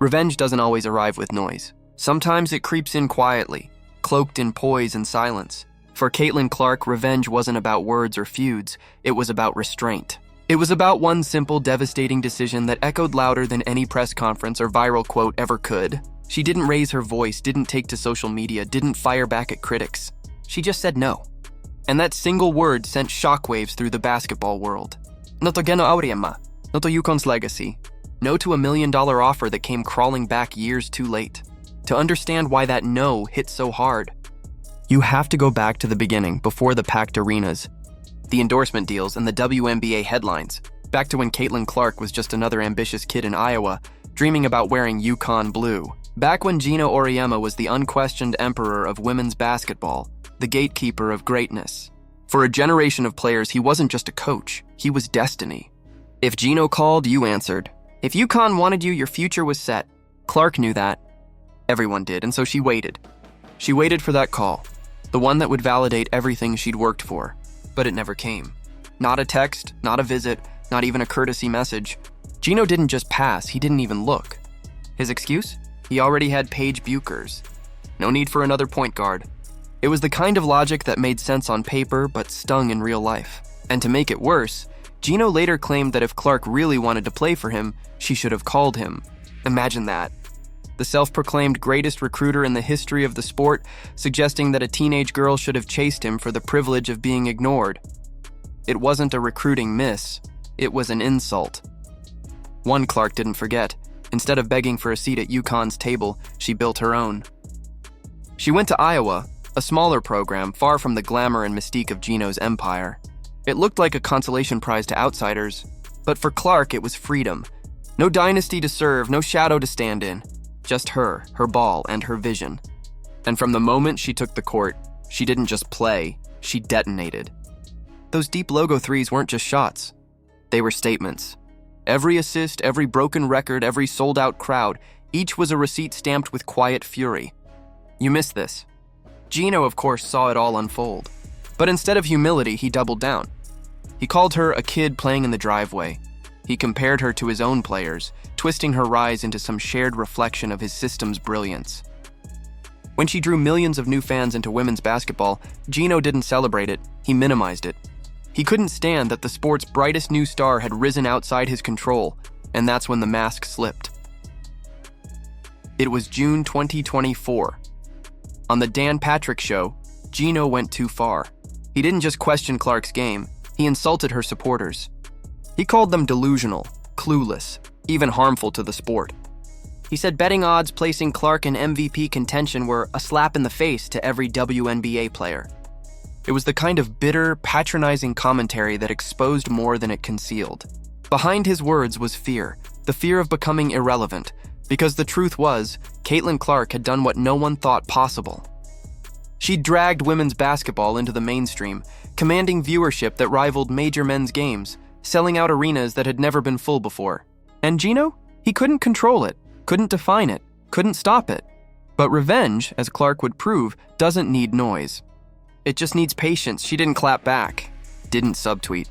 Revenge doesn't always arrive with noise. Sometimes it creeps in quietly, cloaked in poise and silence. For Caitlin Clark, revenge wasn't about words or feuds, it was about restraint. It was about one simple, devastating decision that echoed louder than any press conference or viral quote ever could. She didn't raise her voice, didn't take to social media, didn't fire back at critics. She just said no. And that single word sent shockwaves through the basketball world. No to Geno Auriemma, no to UConn's legacy, no to $1 million offer that came crawling back years too late. To understand why that no hit so hard, you have to go back to the beginning, before the packed arenas, the endorsement deals, and the WNBA headlines, back to when Caitlin Clark was just another ambitious kid in Iowa, dreaming about wearing UConn blue. Back when Geno Auriemma was the unquestioned emperor of women's basketball, the gatekeeper of greatness. For a generation of players, he wasn't just a coach, he was destiny. If Geno called, you answered. If UConn wanted you, your future was set. Clark knew that. Everyone did, and so she waited. She waited for that call, the one that would validate everything she'd worked for. But it never came. Not a text, not a visit, not even a courtesy message. Geno didn't just pass, he didn't even look. His excuse? He already had Paige Buchers. No need for another point guard. It was the kind of logic that made sense on paper but stung in real life. And to make it worse, Geno later claimed that if Clark really wanted to play for him, she should have called him. Imagine that. The self-proclaimed greatest recruiter in the history of the sport, suggesting that a teenage girl should have chased him for the privilege of being ignored. It wasn't a recruiting miss, it was an insult. One Clark didn't forget. Instead of begging for a seat at UConn's table, she built her own. She went to Iowa, a smaller program far from the glamour and mystique of Geno's empire. It looked like a consolation prize to outsiders, but for Clark it was freedom. No dynasty to serve, no shadow to stand in. Just her ball, and her vision. And from the moment she took the court, she didn't just play, she detonated. Those deep logo threes weren't just shots. They were statements. Every assist, every broken record, every sold-out crowd, each was a receipt stamped with quiet fury. You missed this. Geno, of course, saw it all unfold. But instead of humility, he doubled down. He called her a kid playing in the driveway. He compared her to his own players, twisting her rise into some shared reflection of his system's brilliance. When she drew millions of new fans into women's basketball, Geno didn't celebrate it, he minimized it. He couldn't stand that the sport's brightest new star had risen outside his control, and that's when the mask slipped. It was June 2024. On the Dan Patrick Show, Geno went too far. He didn't just question Clark's game, he insulted her supporters. He called them delusional, clueless, even harmful to the sport. He said betting odds placing Clark in MVP contention were a slap in the face to every WNBA player. It was the kind of bitter, patronizing commentary that exposed more than it concealed. Behind his words was fear, the fear of becoming irrelevant, because the truth was, Caitlin Clark had done what no one thought possible. She dragged women's basketball into the mainstream, commanding viewership that rivaled major men's games, selling out arenas that had never been full before. And Geno? He couldn't control it, couldn't define it, couldn't stop it. But revenge, as Clark would prove, doesn't need noise. It just needs patience. She didn't clap back, didn't subtweet,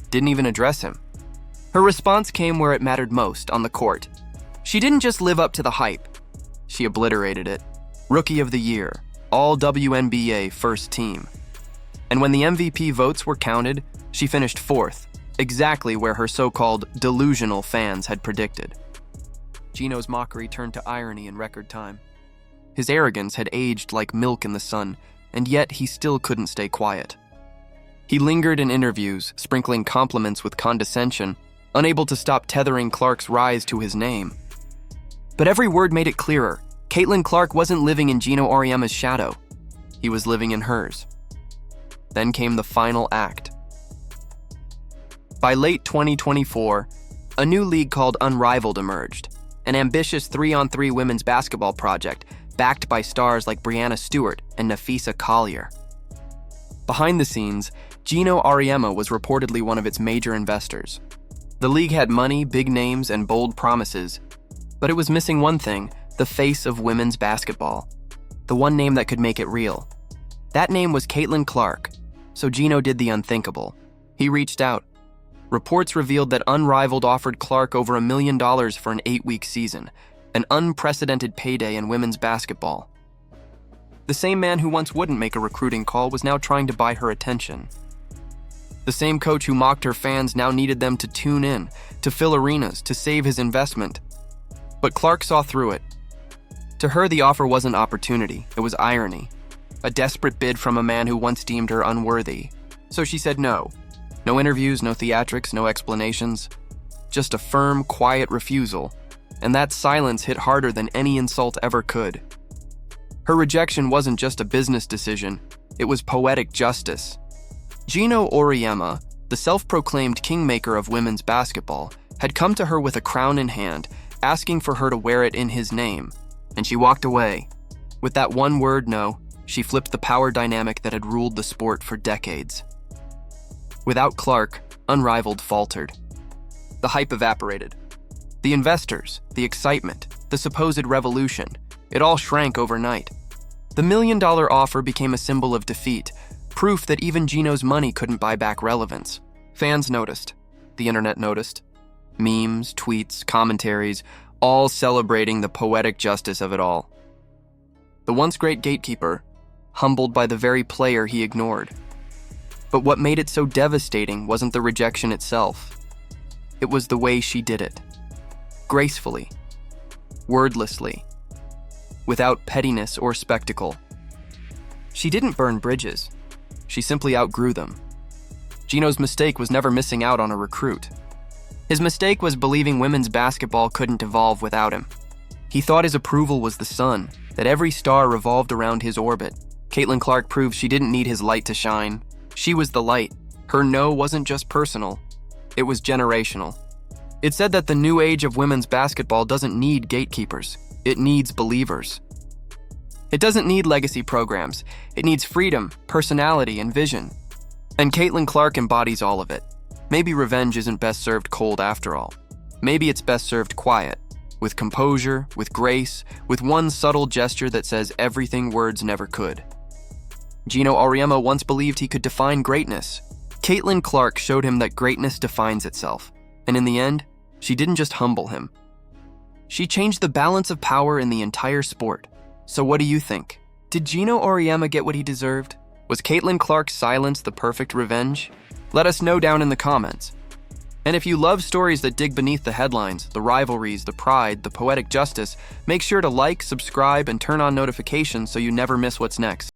didn't even address him. Her response came where it mattered most, on the court. She didn't just live up to the hype, she obliterated it. Rookie of the Year, all WNBA first team. And when the MVP votes were counted, she finished fourth, exactly where her so-called delusional fans had predicted. Geno's mockery turned to irony in record time. His arrogance had aged like milk in the sun, and yet he still couldn't stay quiet. He lingered in interviews, sprinkling compliments with condescension, unable to stop tethering Clark's rise to his name. But every word made it clearer. Caitlin Clark wasn't living in Geno Auriemma's shadow. He was living in hers. Then came the final act. By late 2024, a new league called Unrivaled emerged, an ambitious 3-on-3 women's basketball project backed by stars like Breanna Stewart and Nafisa Collier. Behind the scenes, Geno Auriemma was reportedly one of its major investors. The league had money, big names, and bold promises, but it was missing one thing: the face of women's basketball. The one name that could make it real. That name was Caitlin Clark, so Geno did the unthinkable. He reached out. Reports revealed that Unrivaled offered Clark over $1 million for an 8-week season, an unprecedented payday in women's basketball. The same man who once wouldn't make a recruiting call was now trying to buy her attention. The same coach who mocked her fans now needed them to tune in, to fill arenas, to save his investment. But Clark saw through it. To her, the offer wasn't opportunity, it was irony. A desperate bid from a man who once deemed her unworthy. So she said no. No interviews, no theatrics, no explanations. Just a firm, quiet refusal. And that silence hit harder than any insult ever could. Her rejection wasn't just a business decision, it was poetic justice. Gino Auriemma, the self-proclaimed kingmaker of women's basketball, had come to her with a crown in hand, asking for her to wear it in his name. And she walked away. With that one word, no, she flipped the power dynamic that had ruled the sport for decades. Without Clark, Unrivaled faltered. The hype evaporated. The investors, the excitement, the supposed revolution, it all shrank overnight. The $1 million offer became a symbol of defeat, proof that even Gino's money couldn't buy back relevance. Fans noticed. The internet noticed. Memes, tweets, commentaries, all celebrating the poetic justice of it all. The once great gatekeeper, humbled by the very player he ignored. But what made it so devastating wasn't the rejection itself. It was the way she did it. Gracefully. Wordlessly. Without pettiness or spectacle. She didn't burn bridges. She simply outgrew them. Gino's mistake was never missing out on a recruit. His mistake was believing women's basketball couldn't evolve without him. He thought his approval was the sun, that every star revolved around his orbit. Caitlin Clark proved she didn't need his light to shine. She was the light. Her no wasn't just personal. It was generational. It said that the new age of women's basketball doesn't need gatekeepers. It needs believers. It doesn't need legacy programs. It needs freedom, personality, and vision. And Caitlin Clark embodies all of it. Maybe revenge isn't best served cold after all. Maybe it's best served quiet, with composure, with grace, with one subtle gesture that says everything words never could. Gino Auriemma once believed he could define greatness. Caitlin Clark showed him that greatness defines itself. And in the end, she didn't just humble him. She changed the balance of power in the entire sport. So what do you think? Did Gino Auriemma get what he deserved? Was Caitlin Clark's silence the perfect revenge? Let us know down in the comments. And if you love stories that dig beneath the headlines, the rivalries, the pride, the poetic justice, make sure to like, subscribe, and turn on notifications so you never miss what's next.